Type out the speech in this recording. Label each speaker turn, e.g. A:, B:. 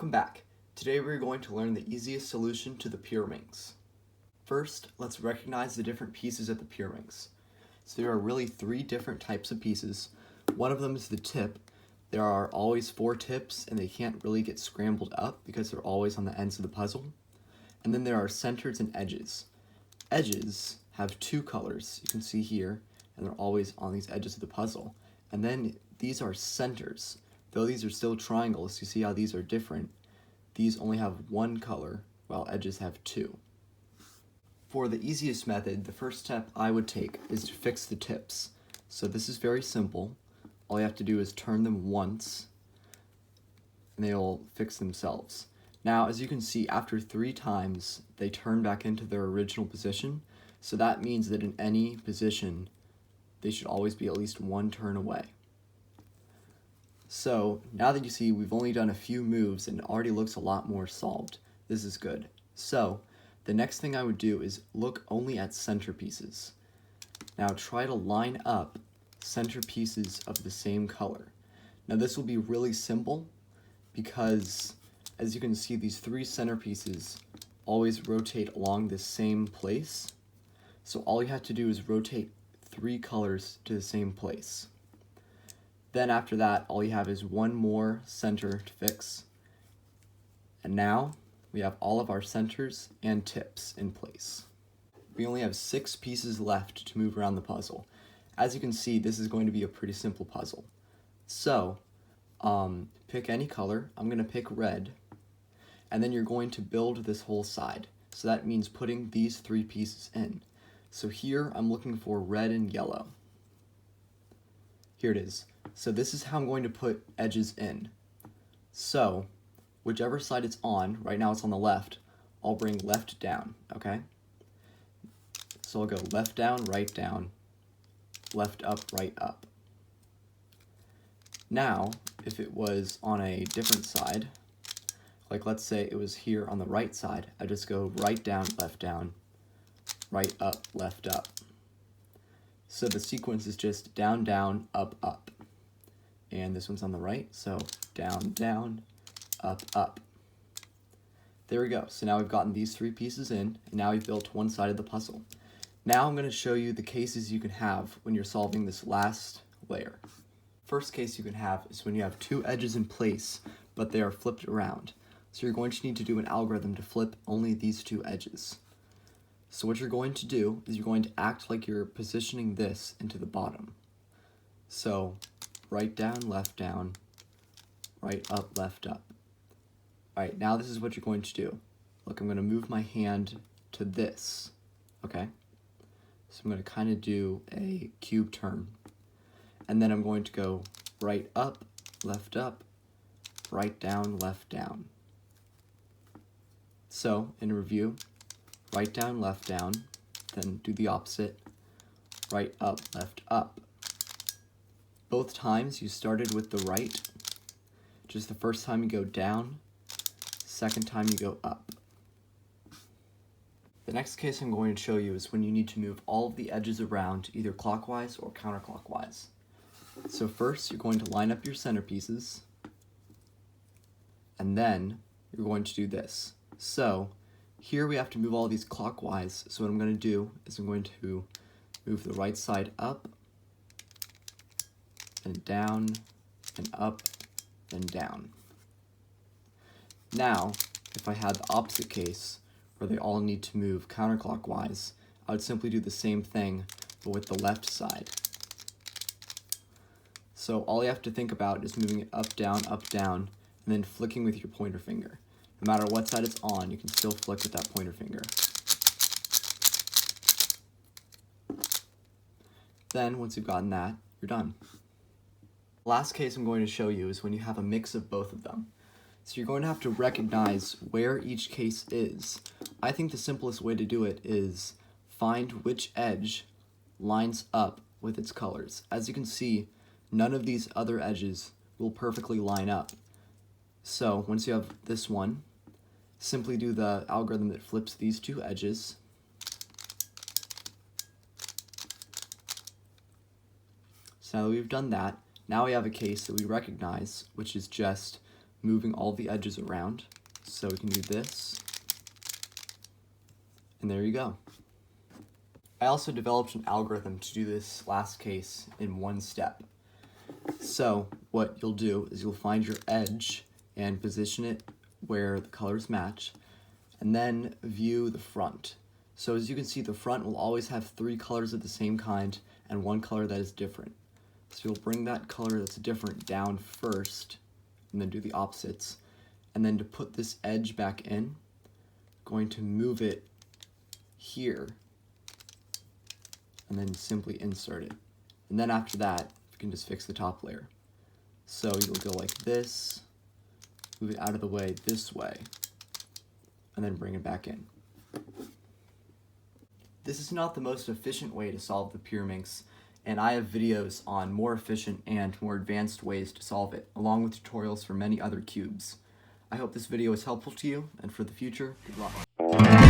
A: Welcome back. Today we're going to learn the easiest solution to the Pyraminx. First, let's recognize the different pieces of the Pyraminx. So there are really three different types of pieces. One of them is the tip. There are always four tips and they can't really get scrambled up because they're always on the ends of the puzzle. And then there are centers and edges. Edges have two colors, you can see here, and they're always on these edges of the puzzle. And then these are centers. Though these are still triangles, you see how these are different. These only have one color, while edges have two. For the easiest method, the first step I would take is to fix the tips. So this is very simple. All you have to do is turn them once, and they'll fix themselves. Now, as you can see, after 3 times, they turn back into their original position. So that means that in any position, they should always be at least one turn away. So now that you see we've only done a few moves and it already looks a lot more solved, this is good. So the next thing I would do is look only at center pieces. Now try to line up center pieces of the same color. Now this will be really simple because as you can see, these 3 center pieces always rotate along the same place. So all you have to do is rotate 3 colors to the same place. Then after that, all you have is one more center to fix. And now we have all of our centers and tips in place. We only have 6 pieces left to move around the puzzle. As you can see, this is going to be a pretty simple puzzle. So, pick any color. I'm going to pick red. And then you're going to build this whole side. So that means putting these 3 pieces in. So here I'm looking for red and yellow. Here it is. So this is how I'm going to put edges in. So whichever side it's on, right now it's on the left, I'll bring left down, okay? So I'll go left down, left up, right up. Now, if it was on a different side, like let's say it was here on the right side, I just go right down, right up, left up. So the sequence is just down, down, up, up. And this one's on the right, so down, down, up, up. There we go. So now we've gotten these 3 pieces in, and now we've built one side of the puzzle. Now I'm going to show you the cases you can have when you're solving this last layer. First case you can have is when you have 2 edges in place, but they are flipped around. So you're going to need to do an algorithm to flip only these 2 edges. So what you're going to do is you're going to act like you're positioning this into the bottom. So right down, right up, left up. Alright, now this is what you're going to do. Look, I'm going to move my hand to this, okay? So I'm going to kind of do a cube turn. And then I'm going to go right up, right down, left down. So, in review, right down, then do the opposite, right up, left up. Both times you started with the right, just the first time you go down, second time you go up. The next case I'm going to show you is when you need to move all of the edges around either clockwise or counterclockwise. So first you're going to line up your center pieces, and then you're going to do this. So here we have to move all these clockwise, so what I'm going to do is I'm going to move the right side up, and down, and up, and down. Now, if I had the opposite case, where they all need to move counterclockwise, I would simply do the same thing, but with the left side. So all you have to think about is moving it up, down, and then flicking with your pointer finger. No matter what side it's on, you can still flick with that pointer finger. Then, once you've gotten that, you're done. The last case I'm going to show you is when you have a mix of both of them. So you're going to have to recognize where each case is. I think the simplest way to do it is find which edge lines up with its colors. As you can see, none of these other edges will perfectly line up. So once you have this one, simply do the algorithm that flips these 2 edges. So now that we've done that, now we have a case that we recognize, which is just moving all the edges around. So we can do this, and there you go. I also developed an algorithm to do this last case in one step. So what you'll do is you'll find your edge and position it where the colors match, and then view the front. So as you can see, the front will always have 3 colors of the same kind and 1 color that is different. So you'll bring that color that's different down first, and then do the opposites. And then to put this edge back in, going to move it here, and then simply insert it. And then after that, you can just fix the top layer. So you'll go like this, move it out of the way this way, and then bring it back in. This is not the most efficient way to solve the Pyraminx, and I have videos on more efficient and more advanced ways to solve it, along with tutorials for many other cubes. I hope this video is helpful to you, and for the future, good luck.